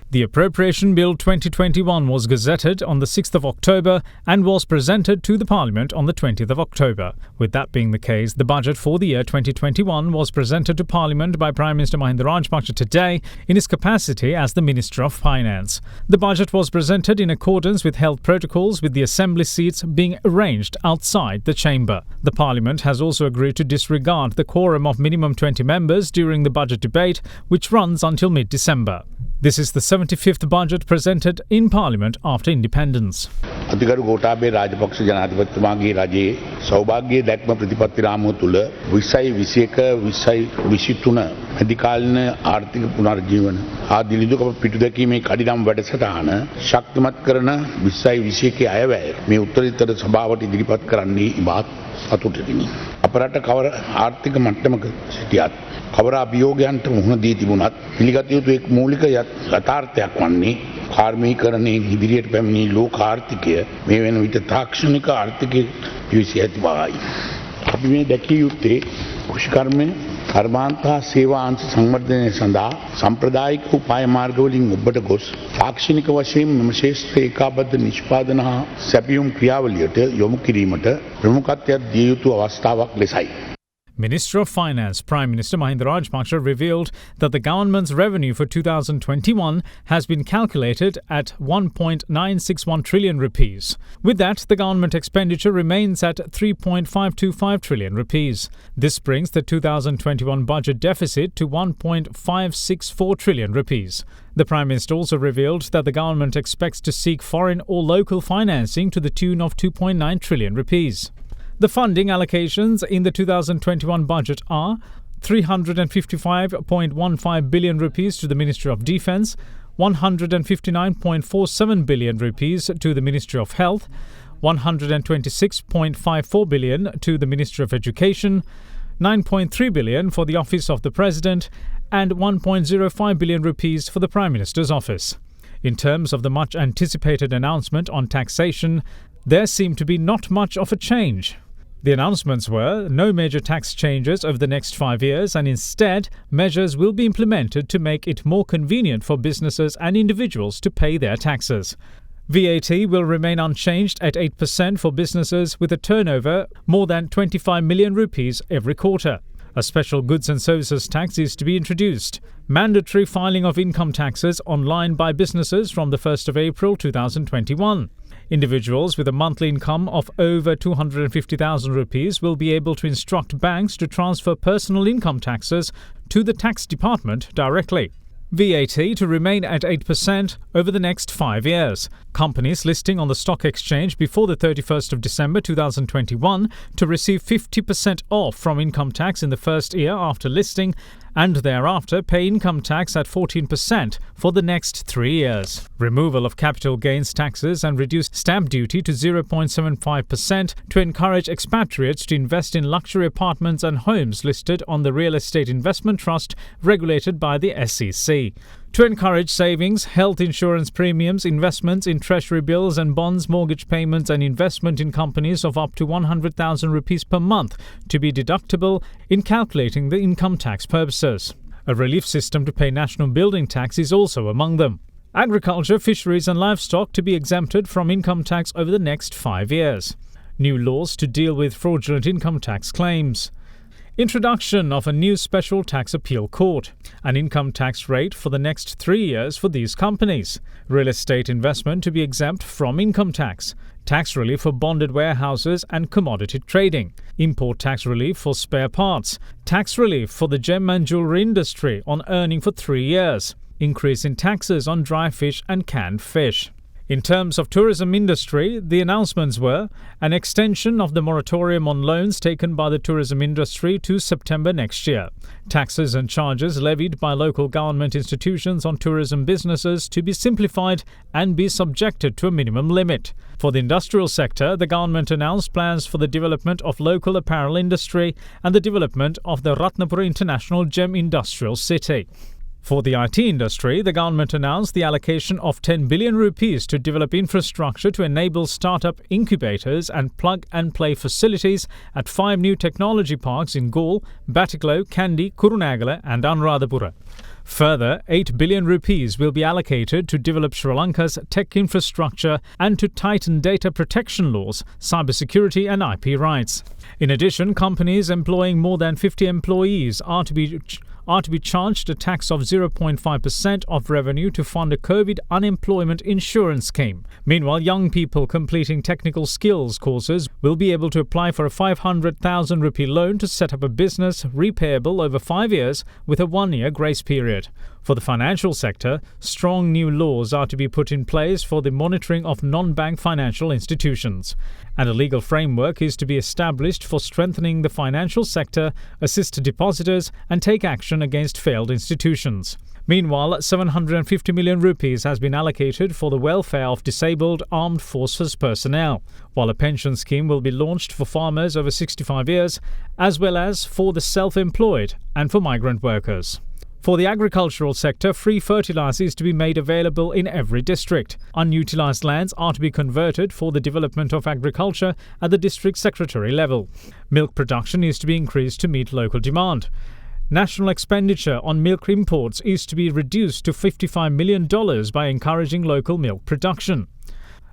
The Appropriation Bill 2021 was gazetted on the 6th of October and was presented to the Parliament on the 20th of October. With that being the case, the budget for the year 2021 was presented to Parliament by Prime Minister Mahinda Rajapaksa today in his capacity as the Minister of Finance. The budget was presented in accordance with health protocols, with the Assembly seats being arranged outside the chamber. The Parliament has also agreed to disregard the quorum of minimum 20 members during the budget debate, which runs until mid-December. This is the 75th budget presented in Parliament after independence. අතිගරු Gotabaya Rajapaksa ජනාධිපතිතුමාගේ රජයේ සෞභාග්‍ය දැක්ම ප්‍රතිපත්ති රාමුව තුළ 2021-2023 මැදිකාලීන ආර්ථික පුනර්ජීවන ආදී ලිදුකප පිටුදැකීමේ කඩිනම් වැඩසටහන ශක්තිමත් කරන 2021 අයවැය මේ උත්තරීතර සභාවට ඉදිරිපත් කරන්නේ ඉබාත් සතුටිනි. අපරට කවර ආර්ථික මට්ටමක සිටියත් කවර අභියෝගයන්ට මුහුණ දී තිබුණත් පිළිගත යුතු එක් මූලික යථාර්ථයක් වන්නේ කාර්මීකරණයේ ඉදිරියට පැමිණි ලෝක ආර්ථිකය මේ වෙන විට තාක්ෂණික ආර්ථිකයේ පිවිසී ඇති බවයි. අපි මේ දැකිය යුත්තේ කෘෂිකර්මය කර්මාන්ත සේවා අංශ සංවර්ධනය සඳහා සම්ප්‍රදායික උපාය මාර්ගවලින් ඔබට ගොස් තාක්ෂණික වශයෙන් මෙම ශේෂ්ත්‍ර ඒකාබද්ධ නිෂ්පාදන හා සැපයුම් ක්‍රියාවලියට යොමු කිරීමට ප්‍රමුඛත්වයක් දිය යුතු අවස්ථාවක් ලෙසයි. Minister of Finance Prime Minister Mahinda Rajapaksa revealed that the government's revenue for 2021 has been calculated at 1.961 trillion rupees. With that, the government expenditure remains at 3.525 trillion rupees. This brings the 2021 budget deficit to 1.564 trillion rupees. The Prime Minister also revealed that the government expects to seek foreign or local financing to the tune of 2.9 trillion rupees. The funding allocations in the 2021 budget are 355.15 billion rupees to the Ministry of Defence, 159.47 billion rupees to the Ministry of Health, 126.54 billion to the Ministry of Education, 9.3 billion for the Office of the President, and 1.05 billion rupees for the Prime Minister's office. In terms of the much anticipated announcement on taxation, there seemed to be not much of a change. The announcements were no major tax changes over the next 5 years, and instead, measures will be implemented to make it more convenient for businesses and individuals to pay their taxes. VAT will remain unchanged at 8% for businesses with a turnover more than 25 million rupees every quarter. A special goods and services tax is to be introduced. Mandatory filing of income taxes online by businesses from the 1st of April 2021. Individuals with a monthly income of over 250,000 rupees will be able to instruct banks to transfer personal income taxes to the tax department directly. VAT to remain at 8% over the next 5 years. Companies listing on the stock exchange before the 31st of December 2021 to receive 50% off from income tax in the first year after listing, and thereafter pay income tax at 14% for the next 3 years. Removal of capital gains taxes and reduced stamp duty to 0.75% to encourage expatriates to invest in luxury apartments and homes listed on the Real Estate Investment Trust regulated by the SEC. To encourage savings, health insurance premiums, investments in treasury bills and bonds, mortgage payments and investment in companies of up to 100,000 rupees per month to be deductible in calculating the income tax purposes. A relief system to pay national building tax is also among them. Agriculture, fisheries and livestock to be exempted from income tax over the next 5 years. New laws to deal with fraudulent income tax claims. Introduction of a new special tax appeal court. An income tax rate for the next 3 years for these companies. Real estate investment to be exempt from income tax. Tax relief for bonded warehouses and commodity trading. Import tax relief for spare parts. Tax relief for the gem and jewellery industry on earning for 3 years. Increase in taxes on dry fish and canned fish. In terms of tourism industry, the announcements were an extension of the moratorium on loans taken by the tourism industry to September next year. Taxes and charges levied by local government institutions on tourism businesses to be simplified and be subjected to a minimum limit. For the industrial sector, the government announced plans for the development of local apparel industry and the development of the RATNAPURA International Gem Industrial City. For the IT industry, the government announced the allocation of 10 billion rupees to develop infrastructure to enable startup incubators and plug-and-play facilities at 5 new technology parks in Galle, Batticaloa, Kandy, Kurunegala and Anuradhapura. Further, 8 billion rupees will be allocated to develop Sri Lanka's tech infrastructure and to tighten data protection laws, cybersecurity and IP rights. In addition, companies employing more than 50 employees are to be charged a tax of 0.5% of revenue to fund a COVID unemployment insurance scheme. Meanwhile, young people completing technical skills courses will be able to apply for a 500,000 rupee loan to set up a business repayable over 5 years with a 1-year grace period. For the financial sector, strong new laws are to be put in place for the monitoring of non-bank financial institutions. And a legal framework is to be established for strengthening the financial sector, assist depositors and take action against failed institutions. Meanwhile, 750 million rupees has been allocated for the welfare of disabled armed forces personnel, while a pension scheme will be launched for farmers over 65 years, as well as for the self-employed and for migrant workers. For the agricultural sector, free fertilizer is to be made available in every district. Unutilized lands are to be converted for the development of agriculture at the district secretary level. Milk production is to be increased to meet local demand. National expenditure on milk imports is to be reduced to $55 million by encouraging local milk production.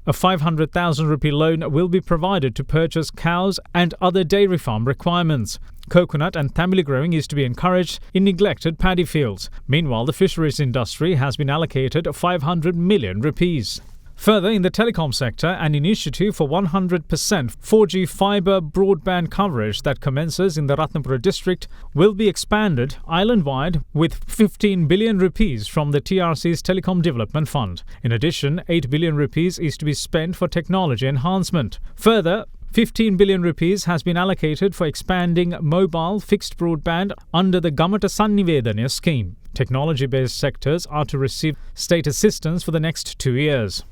A 500,000 rupee loan will be provided to purchase cows and other dairy farm requirements. Coconut and tamili growing is to be encouraged in neglected paddy fields. Meanwhile, the fisheries industry has been allocated 500 million rupees. Further, in the telecom sector, an initiative for 100% 4G fibre broadband coverage that commences in the Ratnapura district will be expanded island-wide with 15 billion rupees from the TRC's Telecom Development Fund. In addition, 8 billion rupees is to be spent for technology enhancement. Further, 15 billion rupees has been allocated for expanding mobile fixed broadband under the Gamata Sannivedana scheme. Technology-based sectors are to receive state assistance for the next 2 years.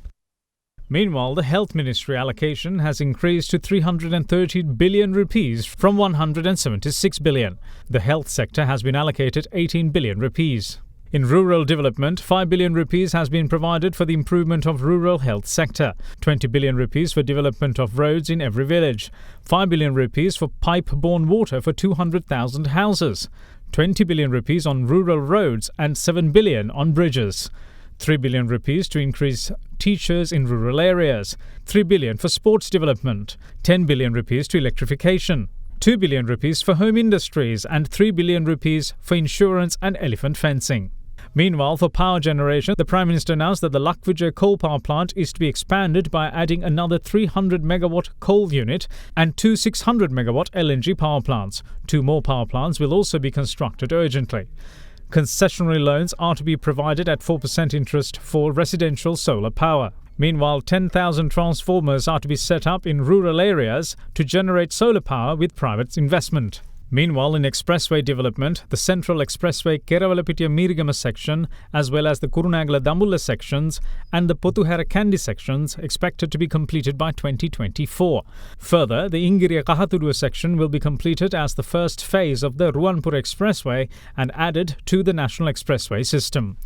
Meanwhile, the Health Ministry allocation has increased to 330 billion rupees from 176 billion. The health sector has been allocated 18 billion rupees. In rural development, 5 billion rupees has been provided for the improvement of rural health sector, 20 billion rupees for development of roads in every village, 5 billion rupees for pipe-borne water for 200,000 houses, 20 billion rupees on rural roads and 7 billion on bridges. 3 billion rupees to increase teachers in rural areas, 3 billion for sports development, 10 billion rupees to electrification, 2 billion rupees for home industries and 3 billion rupees for insurance and elephant fencing. Meanwhile, for power generation, the Prime Minister announced that the Lakvijay coal power plant is to be expanded by adding another 300 megawatt coal unit and 2 600 megawatt LNG power plants. 2 more power plants will also be constructed urgently. Concessionary loans are to be provided at 4% interest for residential solar power. Meanwhile, 10,000 transformers are to be set up in rural areas to generate solar power with private investment. Meanwhile, in expressway development, the Central Expressway Kerawalapitiya-Meerigama section, as well as the Kurunagala-Dambulla sections and the Potuhera-Kandy sections expected to be completed by 2024. Further, the Ingiriya-Kahathurua section will be completed as the first phase of the Ruwanpura Expressway and added to the National Expressway system.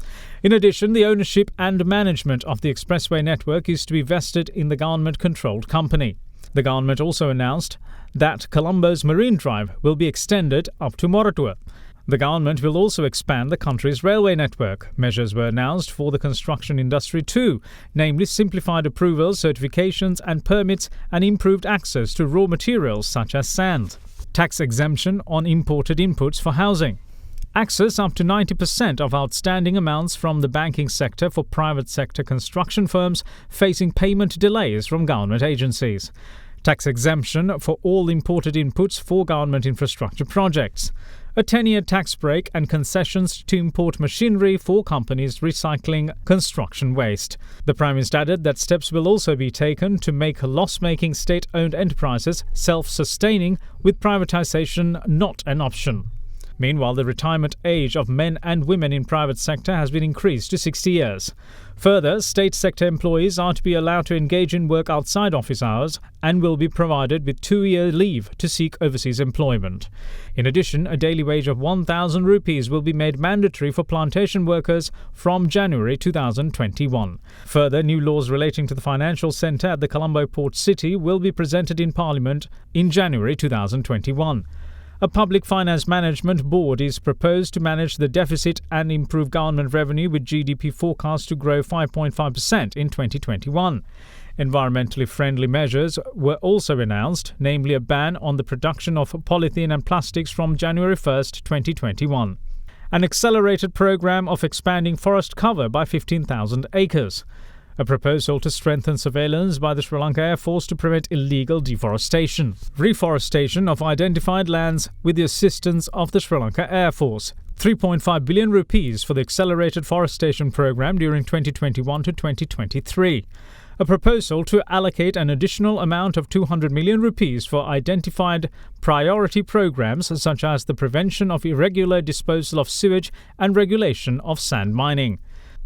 In addition, the ownership and management of the expressway network is to be vested in the government-controlled company. The government also announced that Colombo's Marine Drive will be extended up to Moratua. The government will also expand the country's railway network. Measures were announced for the construction industry too, namely simplified approvals, certifications and permits and improved access to raw materials such as sand. Tax exemption on imported inputs for housing. Access up to 90% of outstanding amounts from the banking sector for private sector construction firms facing payment delays from government agencies. Tax exemption for all imported inputs for government infrastructure projects. A 10-year tax break and concessions to import machinery for companies recycling construction waste. The Prime Minister added that steps will also be taken to make loss-making state-owned enterprises self-sustaining, with privatisation not an option. Meanwhile, the retirement age of men and women in private sector has been increased to 60 years. Further, state sector employees are to be allowed to engage in work outside office hours and will be provided with 2-year leave to seek overseas employment. In addition, a daily wage of 1,000 rupees will be made mandatory for plantation workers from January 2021. Further, new laws relating to the financial centre at the Colombo port city will be presented in Parliament in January 2021. A public finance management board is proposed to manage the deficit and improve government revenue, with GDP forecast to grow 5.5% in 2021. Environmentally friendly measures were also announced, namely a ban on the production of polythene and plastics from January 1st, 2021. An accelerated program of expanding forest cover by 15,000 acres. A proposal to strengthen surveillance by the Sri Lanka Air Force to prevent illegal deforestation. Reforestation of identified lands with the assistance of the Sri Lanka Air Force. 3.5 billion rupees for the accelerated forestation program during 2021 to 2023. A proposal to allocate an additional amount of 200 million rupees for identified priority programs such as the prevention of irregular disposal of sewage and regulation of sand mining.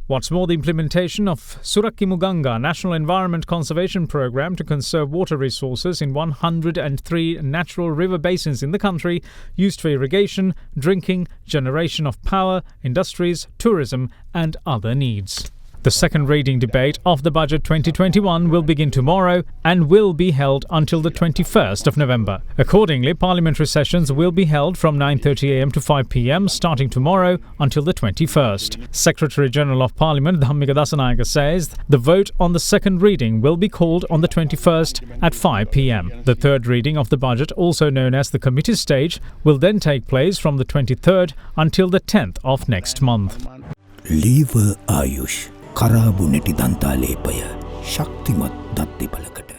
What's more, the implementation of Surakimuganga National Environment Conservation Program to conserve water resources in 103 natural river basins in the country used for irrigation, drinking, generation of power, industries, tourism and other needs. The second reading debate of the Budget 2021 will begin tomorrow and will be held until the 21st of November. Accordingly, parliamentary sessions will be held from 9:30 a.m. to 5 p.m. starting tomorrow until the 21st. Secretary-General of Parliament Dhammika Dasanayake says the vote on the second reading will be called on the 21st at 5 p.m. The third reading of the budget, also known as the committee stage, will then take place from the 23rd until the 10th of next month. Lever Ayush. කරාබු නැටි දන්තාලේපය ශක්තිමත් දත් දෙපළකට